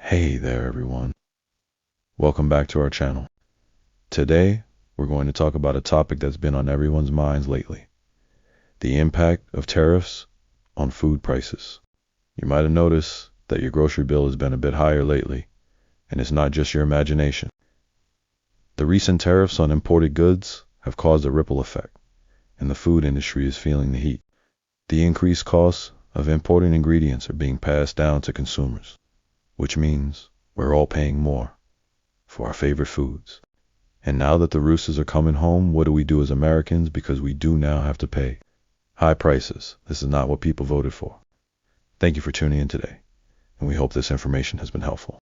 Hey there everyone, welcome back to our channel. Today we're going to talk about a topic that's been on everyone's minds lately, the impact of tariffs on food prices. You might have noticed that your grocery bill has been a bit higher lately, and it's not just your imagination. The recent tariffs on imported goods have caused a ripple effect, and the food industry is feeling the heat. The increased costs of importing ingredients are being passed down to consumers, which means we're all paying more for our favorite foods. And now that the roosters are coming home, what do we do as Americans? Because we do now have to pay high prices. This is not what people voted for. Thank you for tuning in today, and we hope this information has been helpful.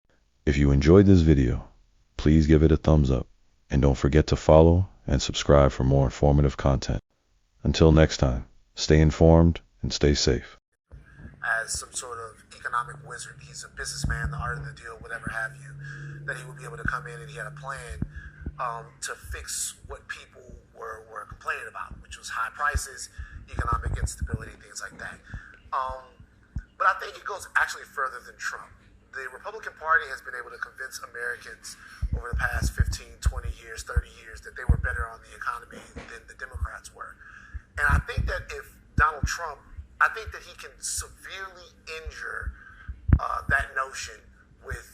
If you enjoyed this video, please give it a thumbs up, and don't forget to follow and subscribe for more informative content. Until next time, stay informed and stay safe. As some sort of economic wizard, he's a businessman, the art of the deal, whatever have you, that he would be able to come in and he had a plan to fix what people were complaining about, which was high prices, economic instability, things like that. But I think it goes actually further than Trump. The Republican Party has been able to convince Americans over the past 15, 20 years, 30 years that they were better on the economy than the Democrats were. And I think that if Donald Trump, I think that he can severely injure that notion with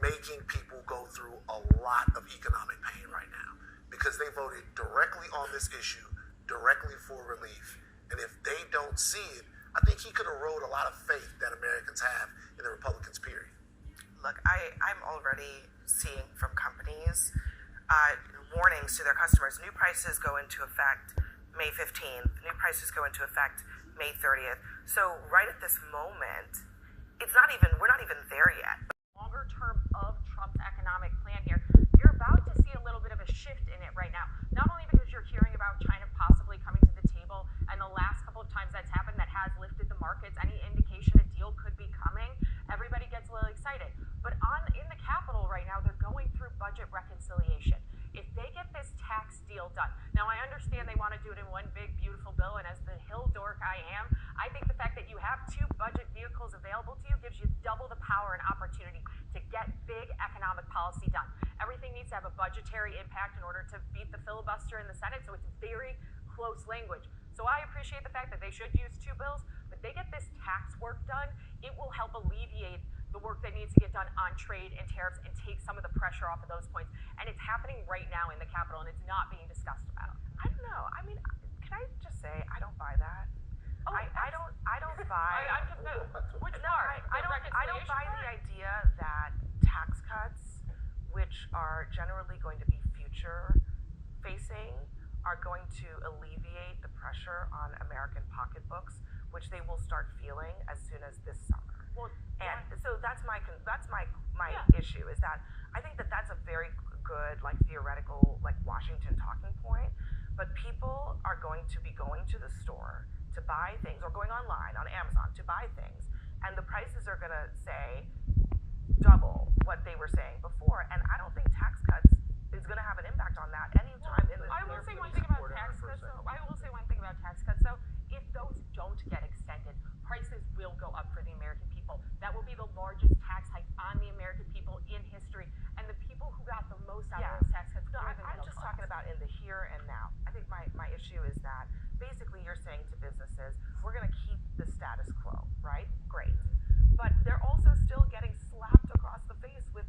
making people go through a lot of economic pain right now because they voted directly on this issue, directly for relief. And if they don't see it, I think he could erode a lot of faith that Americans have in the Republicans, period. Look, I'm already seeing from companies warnings to their customers. New prices go into effect May 15th. New prices go into effect May 30th. So right at this moment, we're not even there yet. Longer term of Trump's economic plan here, you're about to see a little bit of a shift in it right now. Not only because you're hearing about China possibly coming to the table, and the last couple of times that's happened, that has lifted the markets. Any indication a deal could be coming, everybody gets a little excited. But in the Capitol right now, they're going through budget reconciliation. If they get this tax deal done, now I understand they want to do it in one big beautiful bill, and as the hill dork I am, I think the fact that you have two budget vehicles available to you gives you double the power and opportunity to get big economic policy done. Everything needs to have a budgetary impact in order to beat the filibuster in the Senate, so it's very close language. So I appreciate the fact that they should use two bills, but they get this tax work done, it will help alleviate the work that needs to get done on trade and tariffs and take some of the pressure off of those points. And it's happening right now in the Capitol, and it's not being discussed about. I don't know. I mean, can I just say I don't buy that? Oh, I don't buy. I'm confused. Which No, part? I don't buy the idea that tax cuts, which are generally going to be future facing, are going to alleviate the pressure on American pocketbooks, which they will start feeling as soon as this summer. Well, and so that's my Yeah. issue, is that I think that that's a very good, like, theoretical, like, Washington talking point. But people are going to be going to the store to buy things, or going online on Amazon to buy things, and the prices are going to say double what they were saying before. And I don't think tax cuts is going to have an impact on that anytime in the I will say one thing about tax cuts. So if those don't get extended, prices will go up for the American people. That will be the largest tax hike on the American people in history, and the people who got the most out of those tax cuts No, were the I'm middle just class. talking about in the here and now. I think my issue is that basically you're saying to businesses, we're going to keep the status quo, right? Great. But they're also still getting slapped across the face with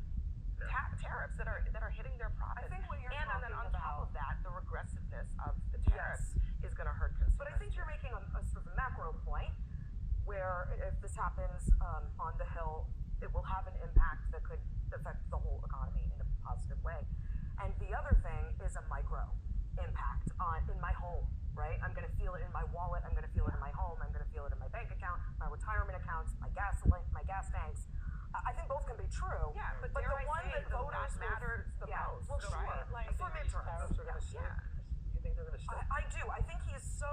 tariffs that are hitting their profits. I think what you're and then on talking top about- of that, the regressiveness of the tariffs is going to hurt consumers. But I think you're making a sort of macro point where if this happens on the Hill, it will have an impact that could affect the whole economy in a positive way. And the other thing is a micro impact in my home, right? I'm going to feel it in my wallet. I'm going to feel it in my home. I'm going to feel it in my bank account, my retirement accounts, my gas tanks. I think both can be true. Yeah, but the dare I one say that the voters that matters the most, well, sure. right? Like, For midterms. Tariffs are going to stay? Yeah. You think they're going to stay? I do. I think he's so